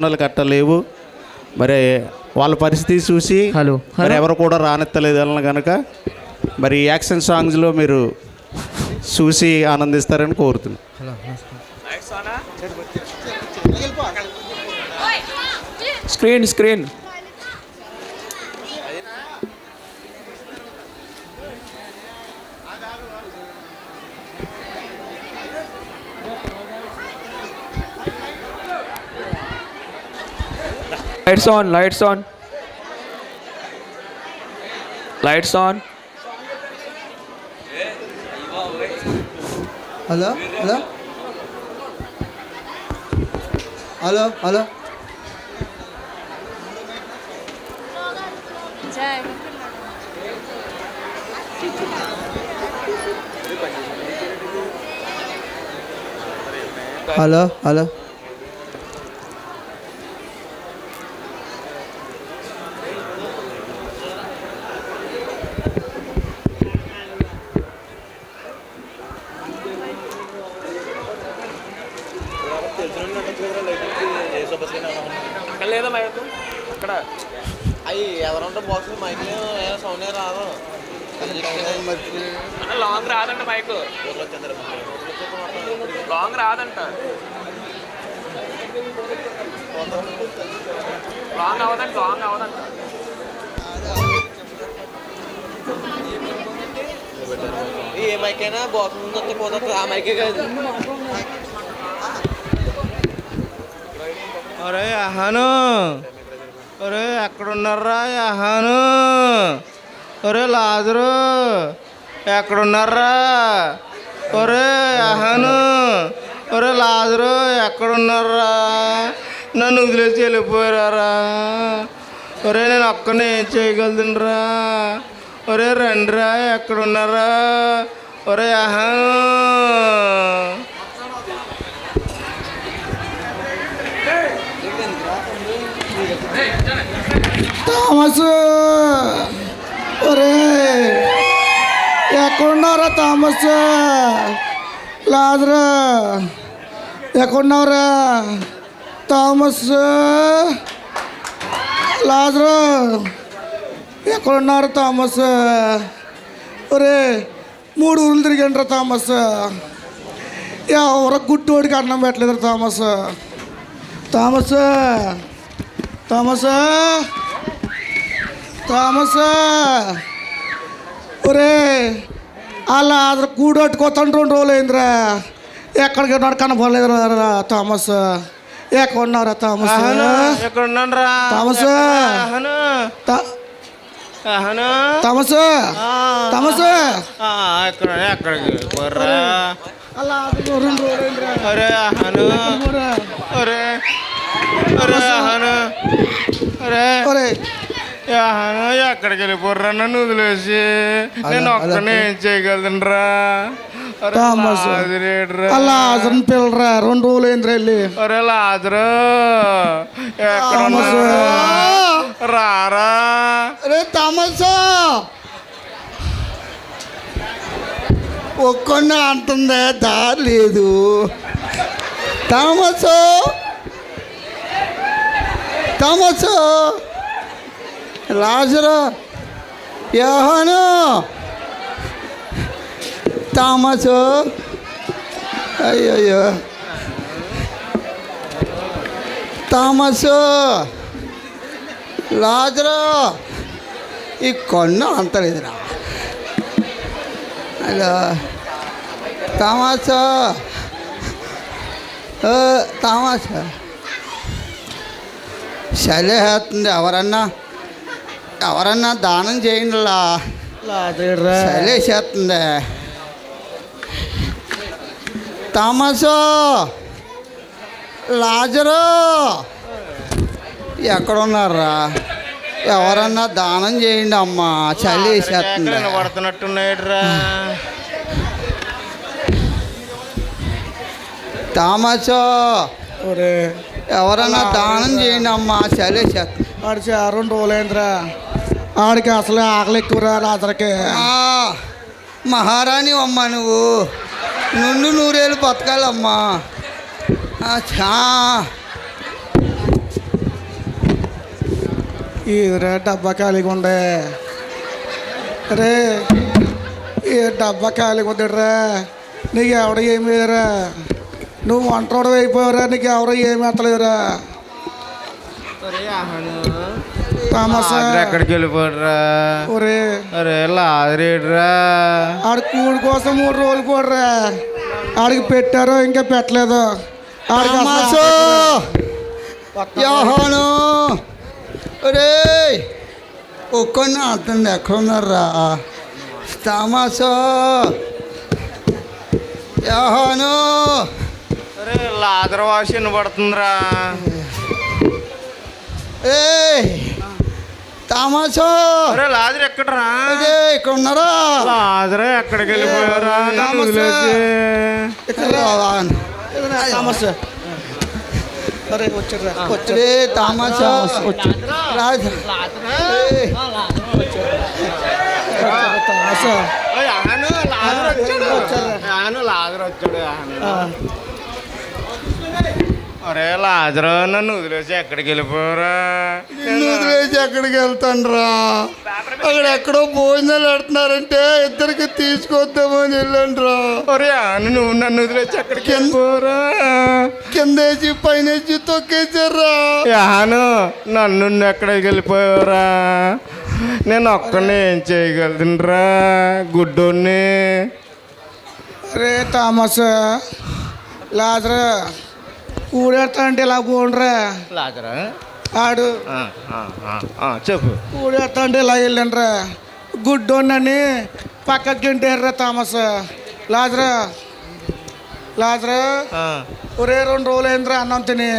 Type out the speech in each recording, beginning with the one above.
కట్టలేవు. మరి వాళ్ళ పరిస్థితి చూసి మరి ఎవరు కూడా రానెత్తలేదు అన్న కనుక మరి యాక్షన్ సాంగ్స్లో మీరు చూసి ఆనందిస్తారని కోరుతున్నాను. Screen lights on. హలో లేదా మైకు అక్కడ అవి ఎవరంటే బాక్స్ మైక్ సౌండ్ రాదు. లాంగ్ రాదంట మైకు, లాంగ్ రాదంట, లాంగ్ అవదంట. ఏ మైక్ అయినా బాక్స్ ముందు పోతుంది, ఆ మైకే కాదు. ఒరే అహాను, ఒరే ఎక్కడున్నారా అహాను, ఒరే లాజరు ఎక్కడున్నారా, ఒరే అహాను, ఒరే లాజరు ఎక్కడున్నారా, నన్ను వదిలేసి వెళ్ళిపోయారా, ఒరే నేను ఒక్కనే ఏం చేయగలుగుతుండ్రా, ఒరే రండిరా ఎక్కడున్నారా, ఒరే అహాను. థామస్, ఒరే ఎక్కడున్నారా థామస్, లాజరు ఎక్కడున్నారా, థామస్ లాజరు ఎక్కడున్నారు థామస్, ఒరే 3 ఊళ్ళు తిరిగండ్రా థామస్, ఎవరో గుడ్డోడికి అన్నం పెట్టలేదు థామస్, థామస్ థామస్ థామస్, ఒరే అలా అదరు కూడొట్టుకోతాను 2 రోజులు అయిందిరా, ఎక్కడికి కనపడలేదురా థామస్, ఎక్కడున్నారా థామస్, ఎక్కడున్నారా థామస్, థామస్ థామస్ ఎక్కడికి పోర్రా, అలా 2 రోజులు అయిందిరా, ఒరే అహను, ఒరే ఒరే అహను, ఒరే ఒరే అహను ఎక్కడికి వెళ్ళిపోర్రా, నన్ను వదిలేసి నేను ఒక్కనే ఏం చేయగలదురా, థామస్ అలా అతను పిల్లరా 2 రోజులు అయిందిరా వెళ్ళి, ఒరే లాజరు ఎక్కడ రారా, అరే థామస్ ఒక్కనే అంటుందే దారి లేదు, థామస్ థామస్ లాజరు యోహాను, థామస్ అయ్యయ్యో థామస్ లాజరు ఈ కొన్ను అంతలేదురా, హలో థామస్ థామస్ చలేస్తుంది, ఎవరన్నా దానం చేయండి, చలేసేస్తుంది, థామస్ లాజరు ఎక్కడున్నారా, ఎవరన్నా దానం చేయండి అమ్మా, చలేసేస్తుంది, పడుతున్నట్టున్నాయిరా, థామస్ ఎవరన్నా దానం చేయండి అమ్మా, చలేసేస్తుంది, ఆడి 2 రోజులు అయిందిరా, ఆడికి అసలే ఆకలి ఎక్కువరా రాత్రికి, మహారాణి అమ్మ నువ్వు, నుండు 100 ఏళ్ళు బతకాలమ్మా, ఈరా డబ్బా ఖాళీగా ఉండే రే ఈ డబ్బా ఖాళీగా ఉందిరా నీకు ఎవడ ఏమి లేదురా నువ్వు వంటోడు అయిపోయారా నీకు ఎవరు ఏమి ఎత్తలేదురా ఎక్కడికి వెళ్ళిపోడరా ఒరే అరే లాదరేడ్రా ఆడు కూడి కోసం 3 రోజులు పోడరా ఆడికి పెట్టారో ఇంకా పెట్టలేదు ఆడికి యోహాను రే ఒక్కడిని అతను ఎక్కడ ఉన్నారా తామాసో యోహాను అరే లాదర వాసి వినపడుతుందిరా ఏ తామాసో అరే లాదర్ ఎక్కడరా అదే ఇక్కడ ఉన్నారా లాదర ఎక్కడికి వెళ్ళిపోయారా నన్ను వదిలేసి సమస్య అరే వచ్చారా రే తామాసో రాజు లాదర్ వచ్చాడు అరే లాజరు నన్ను వదిలేసి ఎక్కడికి వెళ్ళిపోరా నిన్ను వదిలేసి ఎక్కడికి వెళ్తాను రా అక్కడ ఎక్కడో భోజనాలు పెడుతున్నారంటే ఇద్దరికి తీసుకొద్దామని వెళ్ళండి రా ఒరే నువ్వు నన్ను వదిలేసి ఎక్కడికి వెళ్ళిపోరా కిందేసి పైనేసి తొక్కేసారా యాను నన్ను ఎక్కడికి వెళ్ళిపోయారా నేను ఒక్కనే ఏం చేయగలదురా గుడ్డోని రే థామస్ లాజరా కూడేస్తా అంటే ఇలా పోండ్రా లాజరా ఆడు చెప్పు కూడేస్తా అంటే ఇలా వెళ్ళండ్రా గుడ్డోన్నని పక్కకి తింటారా థామస్ లాజరా లాజరా ఒరే 2 రోజులు అయిందిరా అన్నం తిని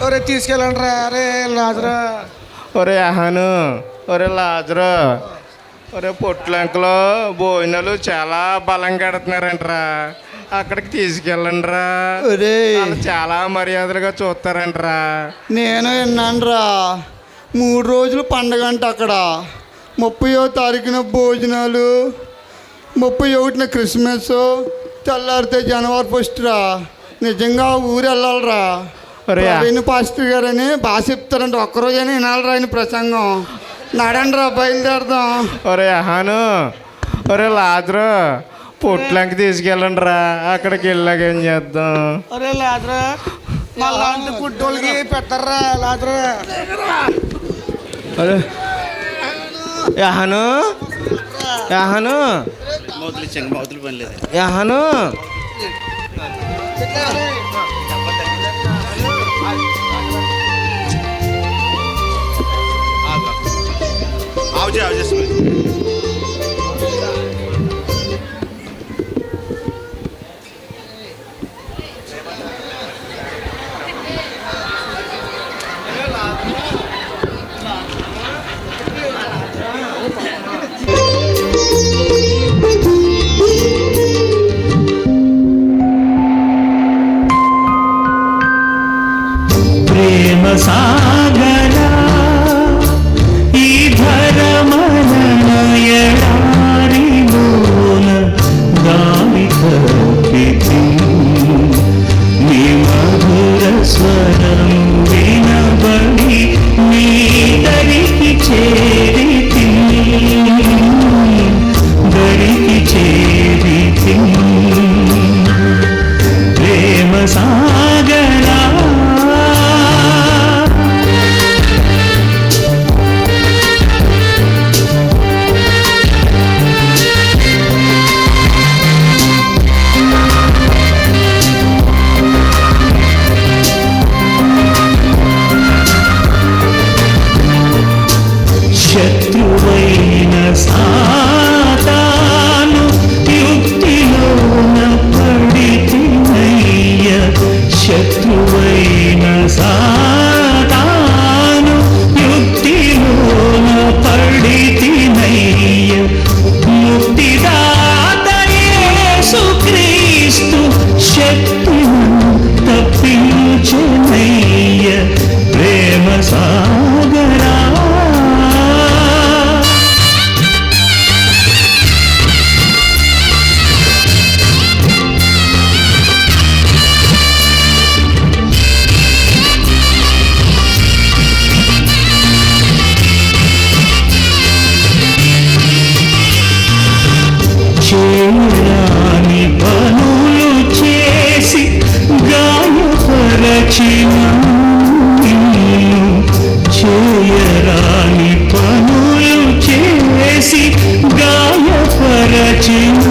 ఒరే తీసుకెళ్ళండి రా అరే లాజరా ఒరే ఆహాను ఒరే లాజరా ఒరే పొట్లంకలో భోజనాలు చాలా బలంగా ఎడుతున్నారంటరా అక్కడికి తీసుకెళ్ళండి రా చాలా మర్యాదలుగా చూస్తారంటరా నేను విన్నాను రా 3 రోజులు పండగ అంట అక్కడ 30వ తారీఖున భోజనాలు 31న క్రిస్మస్ తెల్లారితే జనవరి 1 రా నిజంగా ఊరు వెళ్ళాలిరా ప్రవీణ్ పాస్టర్ గారని బాగా చెప్తారంట ఒక్కరోజైనా వినాలిరా ఆయన ప్రసంగం నడండి రా బయలుదేరదాం ఒరే ఆహాను ఒరే లాజరు పొట్లంకి తీసుకెళ్ళండి రా అక్కడికి వెళ్ళాక ఏం చేద్దాం అరే లాజరా మళ్ళీ గుడ్డోళ్ళకి పెట్టర్రా లాజరా అరే యాహను యాహను మౌతులు పని లేదు యాహను ప్రేమ సాగరా ఈ ధరమనయడారిలోన దారి తప్పితి నీ మధుర స్వరం వినబడి నీ దరికి చేరితి దరికి చేరితి ప్రేమ సాగరా పిలిచిన